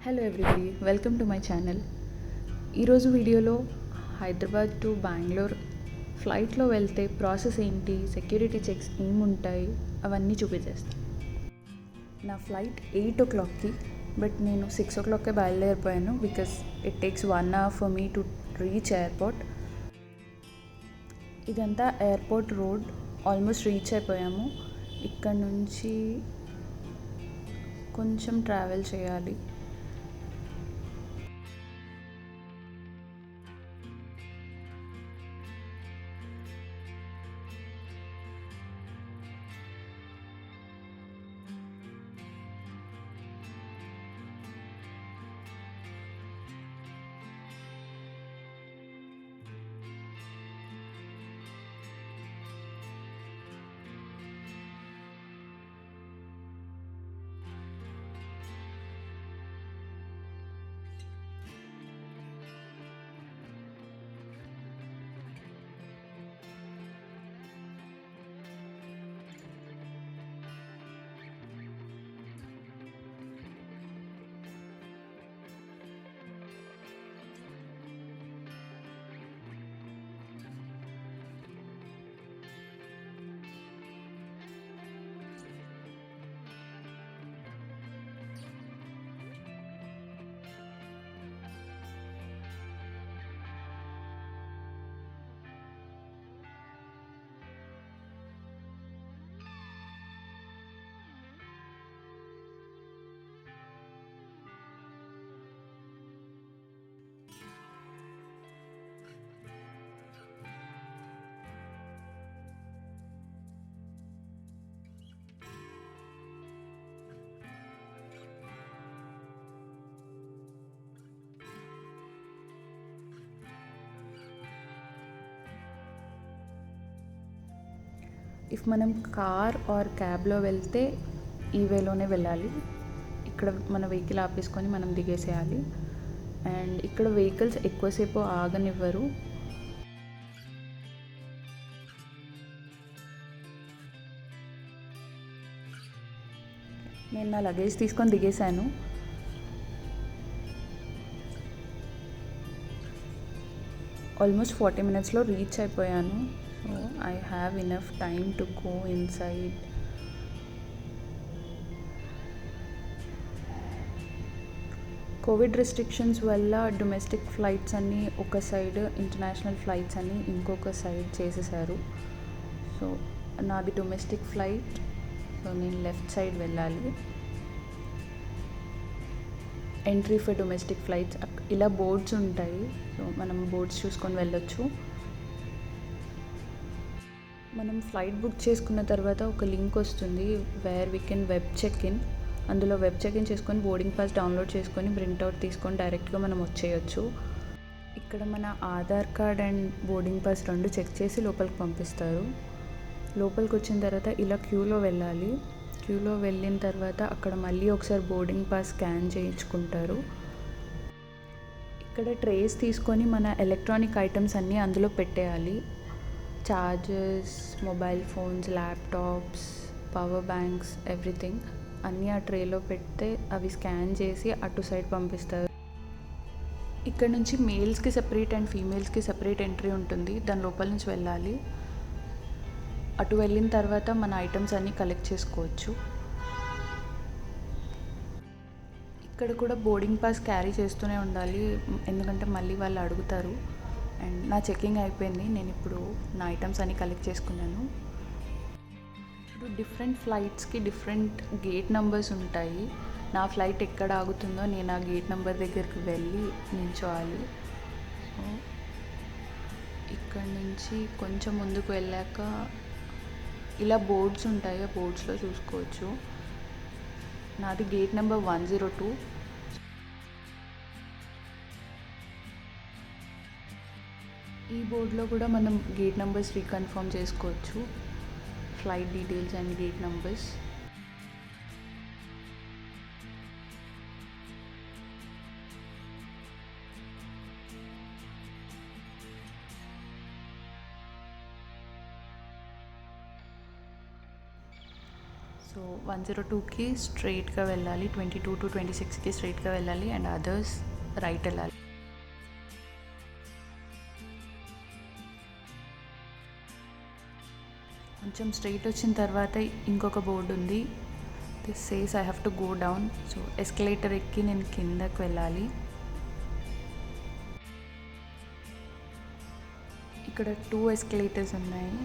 Hello everybody, welcome to my channel. ఈరోజు వీడియోలో Hyderabad to Bengaluru ఫ్లైట్లో వెళ్తే ప్రాసెస్ ఏంటి, సెక్యూరిటీ చెక్స్ ఏముంటాయి అవన్నీ చూపించేస్తాను. నా ఫ్లైట్ 8 o'clockకి, బట్ నేను 6 o'clockకే బయలుదేరిపోయాను because it takes 1 hour for me to reach airport. ఇదంతా ఎయిర్పోర్ట్ రోడ్, ఆల్మోస్ట్ రీచ్ అయిపోయాము. ఇక్కడ నుంచి కొంచెం ట్రావెల్ చేయాలి. ఇఫ్ మనం కార్ ఆర్ క్యాబ్లో వెళ్తే ఈ వేలోనే వెళ్ళాలి. ఇక్కడ మన వెహికల్ ఆపేసుకొని మనం దిగేసేయాలి. అండ్ ఇక్కడ వెహికల్స్ ఎక్కువసేపు ఆగనివ్వరు. నేను నా లగేజ్ తీసుకొని దిగేశాను. ఆల్మోస్ట్ 40 minutesలో రీచ్ అయిపోయాను. So I have enough time to go inside. Covid restrictions వల్ల డొమెస్టిక్ ఫ్లైట్స్ అన్నీ ఒక సైడ్, ఇంటర్నేషనల్ ఫ్లైట్స్ అన్నీ ఇంకొక సైడ్ చేసేసారు. సో నాది డొమెస్టిక్ ఫ్లైట్, సో నేను లెఫ్ట్ సైడ్ వెళ్ళాలి. ఎంట్రీ ఫర్ డొమెస్టిక్ ఫ్లైట్స్ ఇలా బోర్డ్స్ ఉంటాయి. సో మనం బోర్డ్స్ చూసుకొని వెళ్ళొచ్చు. మనం ఫ్లైట్ బుక్ చేసుకున్న తర్వాత ఒక లింక్ వస్తుంది where we can web check in. అందులో వెబ్ చెక్ ఇన్ చేసుకొని బోర్డింగ్ పాస్ డౌన్లోడ్ చేసుకొని ప్రింట్అవుట్ తీసుకొని డైరెక్ట్గా మనం వచ్చేయచ్చు. ఇక్కడ మన Aadhaar card and boarding pass 2 check చేసి లోపలికి పంపిస్తారు. లోపలికి వచ్చిన తర్వాత ఇలా క్యూలో వెళ్ళాలి. క్యూలో వెళ్ళిన తర్వాత అక్కడ మళ్ళీ ఒకసారి బోర్డింగ్ పాస్ స్కాన్ చేయించుకుంటారు. ఇక్కడ ట్రేస్ తీసుకొని మన ఎలక్ట్రానిక్ ఐటమ్స్ అన్నీ అందులో పెట్టేయాలి. Chargers, mobile phones, laptops, power banks, everything అన్నీ ఆ ట్రేలో పెడితే అవి స్కాన్ చేసి అటు సైడ్ పంపిస్తారు. ఇక్కడ నుంచి మేల్స్కి సెపరేట్ అండ్ ఫీమేల్స్కి సెపరేట్ ఎంట్రీ ఉంటుంది. దాని లోపల నుంచి వెళ్ళాలి. అటు వెళ్ళిన తర్వాత మన ఐటమ్స్ అన్నీ కలెక్ట్ చేసుకోవచ్చు. ఇక్కడ కూడా బోర్డింగ్ పాస్ క్యారీ చేస్తూనే ఉండాలి, ఎందుకంటే మళ్ళీ వాళ్ళు అడుగుతారు. అండ్ నా చెకింగ్ అయిపోయింది. నేను ఇప్పుడు నా ఐటమ్స్ అన్నీ కలెక్ట్ చేసుకున్నాను. ఇప్పుడు డిఫరెంట్ ఫ్లైట్స్కి డిఫరెంట్ గేట్ నెంబర్స్ ఉంటాయి. నా ఫ్లైట్ ఎక్కడ ఆగుతుందో నేను ఆ గేట్ నెంబర్ దగ్గరికి వెళ్ళి నిల్చోవాలి. సో ఇక్కడ నుంచి కొంచెం ముందుకు వెళ్ళాక ఇలా బోర్డ్స్ ఉంటాయి, ఆ బోర్డ్స్లో చూసుకోవచ్చు. నాది గేట్ నెంబర్ 102. ఈ బోర్డులో కూడా మనం గేట్ నెంబర్స్ రీకన్ఫర్మ్ చేసుకోవచ్చు, flight details and gate numbers. So 102కి స్ట్రైట్గా వెళ్ళాలి, 22 to 26కి స్ట్రైట్గా వెళ్ళాలి అండ్ అదర్స్ రైట్ వెళ్ళాలి. కొంచెం స్ట్రైట్ వచ్చిన తర్వాత ఇంకొక బోర్డు ఉంది, this says I have to go down. So escalator ఎక్కి నేను కిందకి వెళ్ళాలి. ఇక్కడ 2 ఎస్కలేటర్స్ ఉన్నాయి,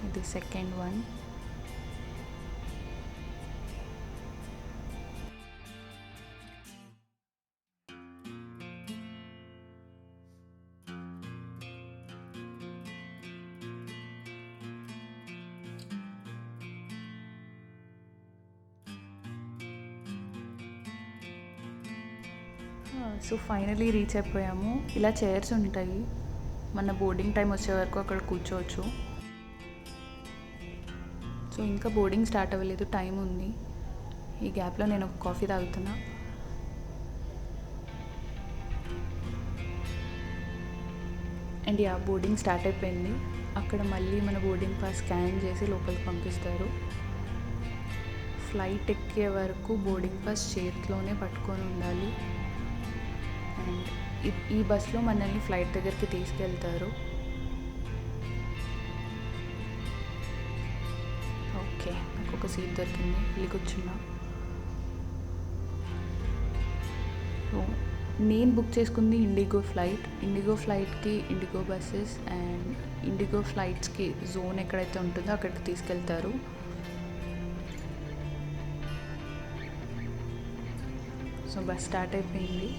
ఇది second one. So finally reach అయిపోయాము. ఇలా చైర్స్ ఉంటాయి, మన బోర్డింగ్ టైం వచ్చే వరకు అక్కడ కూర్చోవచ్చు. సో ఇంకా బోర్డింగ్ స్టార్ట్ అవ్వలేదు, టైం ఉంది. ఈ గ్యాప్లో నేను ఒక కాఫీ తాగుతున్నా. అండ్ బోర్డింగ్ స్టార్ట్ అయిపోయింది. అక్కడ మళ్ళీ మన బోర్డింగ్ పాస్ స్కాన్ చేసి లోపలికి పంపిస్తారు. ఫ్లైట్ ఎక్కే వరకు బోర్డింగ్ పాస్ చేతిలోనే పట్టుకొని ఉండాలి. అండ్ ఈ బస్లో మనల్ని ఫ్లైట్ దగ్గరికి తీసుకెళ్తారు. ఓకే, నాకు ఒక సీట్ దొరికింది, వెళ్ళి కూర్చున్నా. సో నేను బుక్ చేసుకుంది ఇండిగో ఫ్లైట్. ఇండిగో ఫ్లైట్కి ఇండిగో బస్సెస్ అండ్ ఇండిగో ఫ్లైట్స్కి జోన్ ఎక్కడైతే ఉంటుందో అక్కడికి తీసుకెళ్తారు. సో బస్ స్టార్ట్ అయిపోయింది.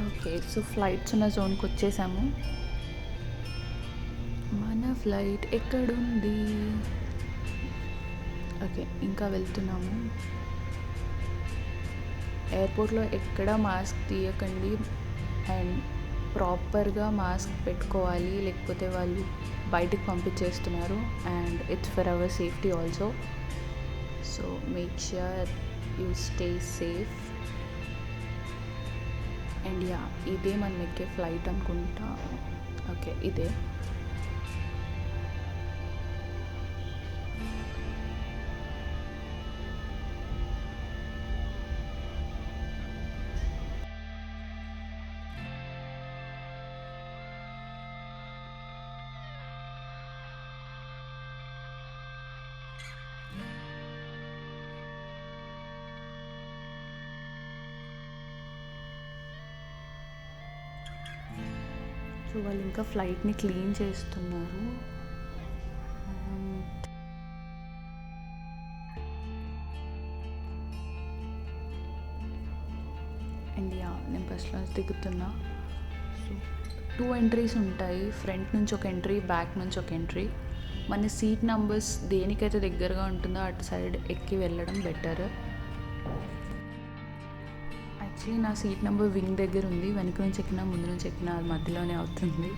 ఓకే, సో ఫ్లైట్స్ ఉన్న జోన్కి వచ్చేసాము. మన ఫ్లైట్ ఎక్కడుంది? ఓకే, ఇంకా వెళ్తున్నాము. ఎయిర్పోర్ట్లో ఎక్కడ మాస్క్ తీయకండి అండ్ ప్రాపర్గా మాస్క్ పెట్టుకోవాలి, లేకపోతే వాళ్ళు బయటికి పంపించేస్తున్నారు. And it's for our safety also. So make sure you stay safe. And ఇదే మనం ఎక్కే ఫ్లైట్ అనుకుంటా. ఓకే, ఇదే. సో వాళ్ళు ఇంకా ఫ్లైట్ని క్లీన్ చేస్తున్నారు. అండ్ నేను బస్లో దిగుతున్నా. సో 2 ఎంట్రీస్ ఉంటాయి, ఫ్రంట్ నుంచి ఒక ఎంట్రీ, బ్యాక్ నుంచి ఒక ఎంట్రీ. మన సీట్ నెంబర్స్ దేనికైతే దగ్గరగా ఉంటుందో అటు సైడ్ ఎక్కి వెళ్ళడం బెటర్. యాక్చువల్లీ నా సీట్ నెంబర్ వింగ్ దగ్గర ఉంది, వెనక నుంచి ఎక్కినా ముందు నుంచి ఎక్కినా అది మధ్యలోనే అవుతుంది.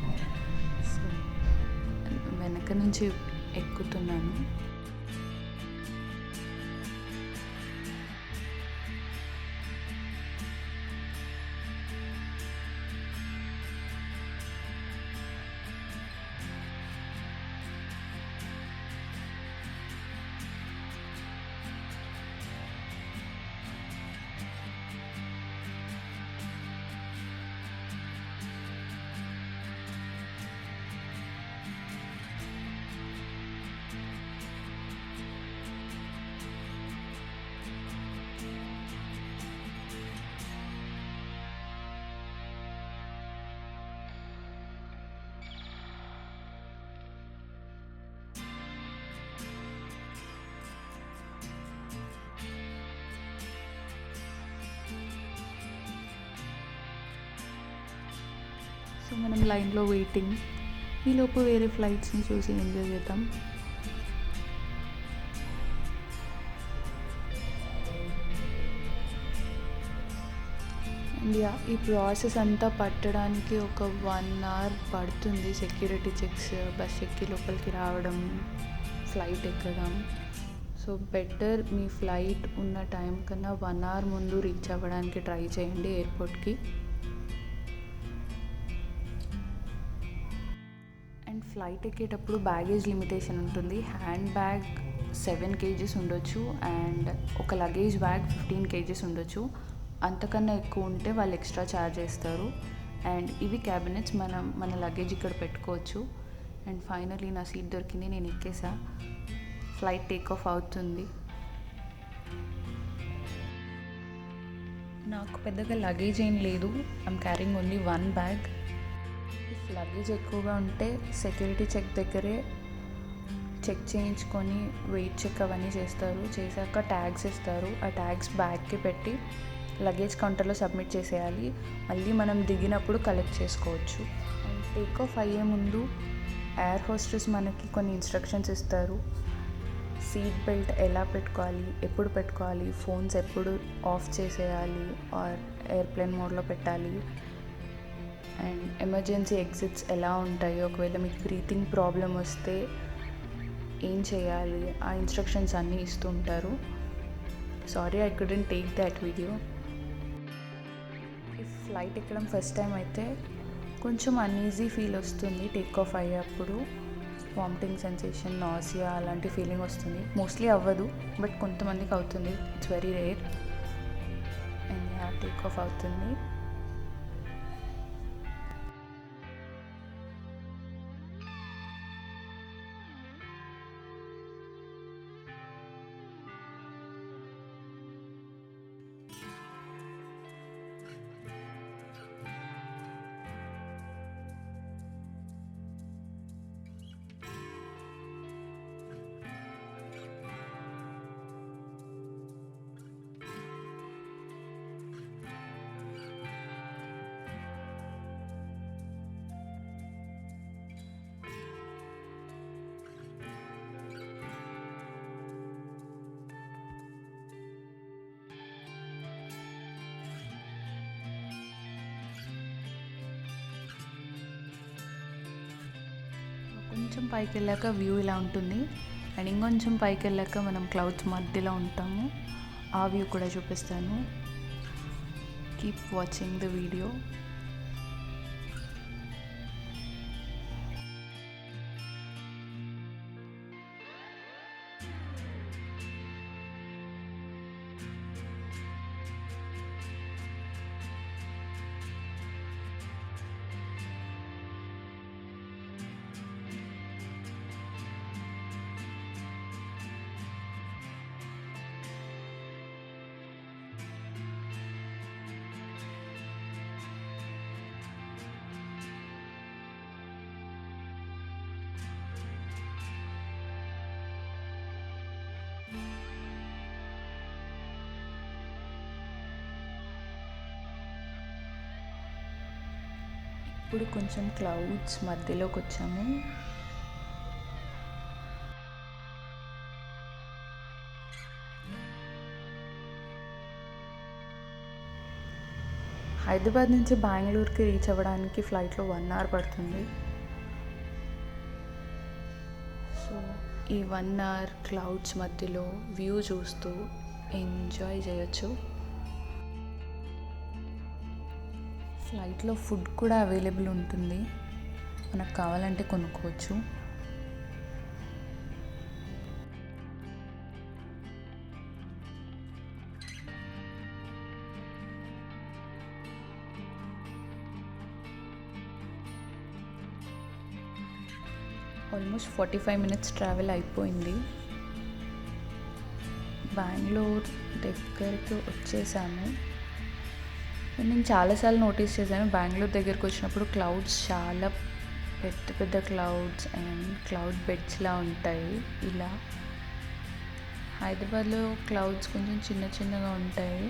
సో వెనక నుంచి ఎక్కుతున్నాను. సో మనం లైన్లో వెయిటింగ్, ఈలోపు వేరే ఫ్లైట్స్ని చూసి ఎంజాయ్ చేద్దాం. ఇండియా ఈ ప్రాసెస్ అంతా పట్టడానికి ఒక 1 hour పడుతుంది. సెక్యూరిటీ చెక్స్, బస్ ఎక్కి లోపలికి రావడం, ఫ్లైట్ ఎక్కడం. సో బెటర్ మీ ఫ్లైట్ ఉన్న టైం కన్నా 1 hour ముందు రీచ్ అవ్వడానికి ట్రై చేయండి ఎయిర్పోర్ట్కి. అండ్ ఫ్లైట్ ఎక్కేటప్పుడు బ్యాగేజ్ లిమిటేషన్ ఉంటుంది. హ్యాండ్ బ్యాగ్ 7 kgs ఉండొచ్చు అండ్ ఒక లగేజ్ బ్యాగ్ 15 kgs ఉండొచ్చు. అంతకన్నా ఎక్కువ ఉంటే వాళ్ళు ఎక్స్ట్రా ఛార్జ్ చేస్తారు. అండ్ ఇవి క్యాబినెట్స్, మన లగేజ్ ఇక్కడ పెట్టుకోవచ్చు. అండ్ ఫైనలీ నా సీట్ దొరికింది, నేను ఎక్కేసా. ఫ్లైట్ టేక్ ఆఫ్ అవుతుంది. నాకు పెద్దగా లగేజ్ ఏం లేదు. I'm carrying only 1 bag. If luggage ఎక్కువగా ఉంటే సెక్యూరిటీ చెక్ దగ్గరే చెక్ చేయించుకొని వెయిట్ చెక్ అవన్నీ చేస్తారు. చేశాక ట్యాగ్స్ ఇస్తారు. ఆ ట్యాగ్స్ బ్యాగ్కి పెట్టి లగేజ్ కౌంటర్లో సబ్మిట్ చేసేయాలి. మళ్ళీ మనం దిగినప్పుడు కలెక్ట్ చేసుకోవచ్చు. అండ్ టేక్ ఆఫ్ అయ్యే ముందు ఎయిర్ హోస్టెస్ మనకి కొన్ని ఇన్స్ట్రక్షన్స్ ఇస్తారు. సీట్ బెల్ట్ ఎలా పెట్టుకోవాలి, ఎప్పుడు పెట్టుకోవాలి, ఫోన్స్ ఎప్పుడు ఆఫ్ చేసేయాలి ఆర్ ఎయిర్ప్లేన్ మోడ్లో పెట్టాలి, అండ్ ఎమర్జెన్సీ ఎగ్జిట్స్ ఎలా ఉంటాయి, ఒకవేళ మీకు బ్రీతింగ్ ప్రాబ్లం వస్తే ఏం చేయాలి, ఆ ఇన్స్ట్రక్షన్స్ అన్నీ ఇస్తుంటారు. Sorry I couldn't take that video. ఈ ఫ్లైట్ ఎక్కడం ఫస్ట్ టైం అయితే కొంచెం అన్ఈజీ ఫీల్ వస్తుంది. టేక్ ఆఫ్ అయ్యేప్పుడు వామిటింగ్ సెన్సేషన్, నాసియా అలాంటి ఫీలింగ్ వస్తుంది. మోస్ట్లీ అవ్వదు, బట్ కొంతమందికి అవుతుంది. It's very rare. And take off అవుతుంది. కొంచెం పైకి వెళ్ళాక వ్యూ ఇలా ఉంటుంది. అండ్ ఇంకొంచెం పైకి వెళ్ళాక మనం క్లౌడ్స్ మధ్యలో ఉంటాము. ఆ వ్యూ కూడా చూపిస్తాను. Keep watching the video. ఇప్పుడు కొంచెం క్లౌడ్స్ మధ్యలోకి వచ్చాము. హైదరాబాద్ నుంచి బెంగళూరుకి రీచ్ అవ్వడానికి ఫ్లైట్లో 1 hour పడుతుంది. సో ఈ 1 hour క్లౌడ్స్ మధ్యలో వ్యూ చూస్తూ ఎంజాయ్ చేయొచ్చు. ఫ్లైట్లో ఫుడ్ కూడా అవైలబుల్ ఉంటుంది, మనకు కావాలంటే కొనుక్కోవచ్చు. ఆల్మోస్ట్ 45 minutes ట్రావెల్ అయిపోయింది. బెంగళూరు దగ్గరికి వచ్చేసాము. నేను చాలాసార్లు నోటీస్ చేశాను, బెంగళూరు దగ్గరికి వచ్చినప్పుడు క్లౌడ్స్ చాలా పెద్ద పెద్ద క్లౌడ్స్ అండ్ క్లౌడ్ బెడ్స్లా ఉంటాయి. ఇలా హైదరాబాద్లో క్లౌడ్స్ కొంచెం చిన్న చిన్నగా ఉంటాయి.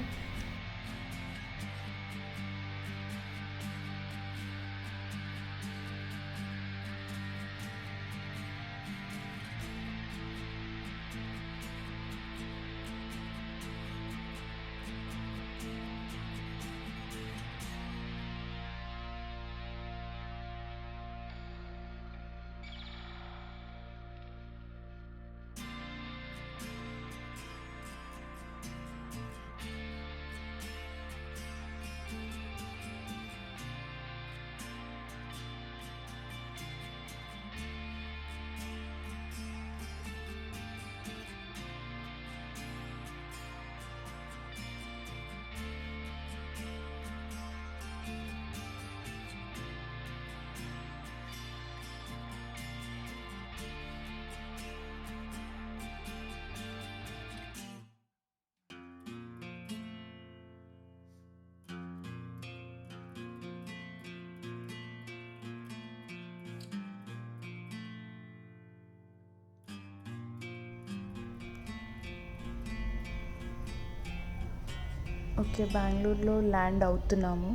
ఓకే, బెంగళూరులో ల్యాండ్ అవుతున్నాము.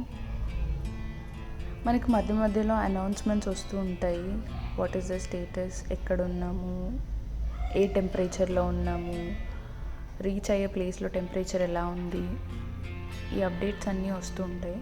మనకి మధ్య మధ్యలో అనౌన్స్మెంట్స్ వస్తూ ఉంటాయి. వాట్ ఈస్ ద స్టేటస్, ఎక్కడున్నాము, ఏ టెంపరేచర్లో ఉన్నాము, రీచ్ అయ్యే ప్లేస్లో టెంపరేచర్ ఎలా ఉంది, ఈ అప్డేట్స్ అన్నీ వస్తూ ఉంటాయి.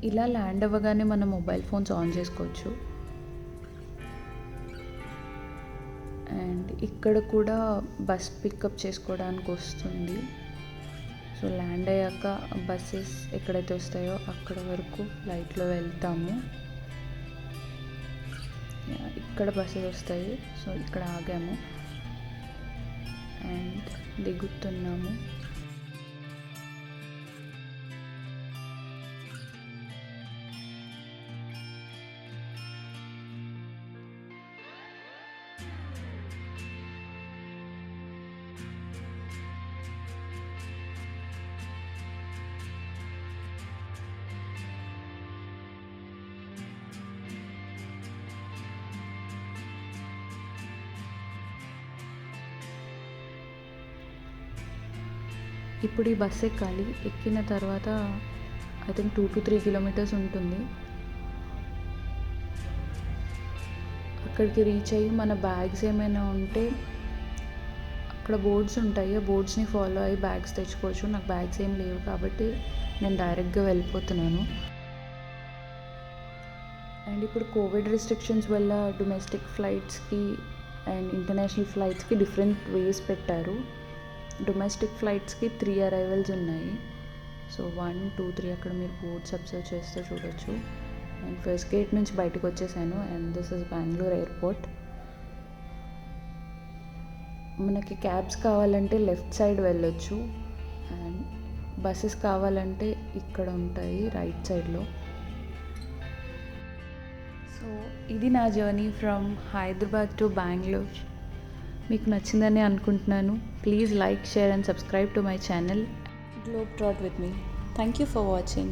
ఇలా ల్యాండ్ అవ్వగానే మన మొబైల్ ఫోన్స్ ఆన్ చేసుకోవచ్చు. అండ్ ఇక్కడ కూడా బస్ పికప్ చేసుకోవడానికి వస్తుంది. సో ల్యాండ్ అయ్యాక బస్సెస్ ఎక్కడైతే వస్తాయో అక్కడ వరకు ఫ్లైట్లో వెళ్తాము. ఇక్కడ బస్సెస్ వస్తాయి. సో ఇక్కడ ఆగాము అండ్ దిగుతున్నాము. ఇప్పుడు ఈ బస్ ఎక్కాలి. ఎక్కిన తర్వాత ఐ థింక్ 2 to 3 kilometers ఉంటుంది. అక్కడికి రీచ్ అయ్యి మన బ్యాగ్స్ ఏమైనా ఉంటే అక్కడ బోర్డ్స్ ఉంటాయి. ఆ బోర్డ్స్ని ఫాలో అయ్యి బ్యాగ్స్ తెచ్చుకోవచ్చు. నాకు బ్యాగ్స్ ఏం లేవు కాబట్టి నేను డైరెక్ట్గా వెళ్ళిపోతున్నాను. అండ్ ఇప్పుడు కోవిడ్ రిస్ట్రిక్షన్స్ వల్ల డొమెస్టిక్ ఫ్లైట్స్కి అండ్ ఇంటర్నేషనల్ ఫ్లైట్స్కి డిఫరెంట్ వేస్ పెట్టారు. డొమెస్టిక్ ఫ్లైట్స్కి 3 అరైవల్స్ ఉన్నాయి. సో 1, 2, 3 అక్కడ మీరు బోర్డ్స్ అబ్జర్వ్ చేస్తే చూడొచ్చు. అండ్ ఫస్ట్ గేట్ నుంచి బయటకు వచ్చేసాను. And this is Bengaluru airport. మనకి క్యాబ్స్ కావాలంటే లెఫ్ట్ సైడ్ వెళ్ళొచ్చు అండ్ బస్సెస్ కావాలంటే ఇక్కడ ఉంటాయి రైట్ సైడ్లో. సో ఇది నా journey from Hyderabad to Bengaluru. మీకు నచ్చిందని అనుకుంటున్నాను. Please like, share and subscribe to my channel Globetrot with me. Thank you for watching.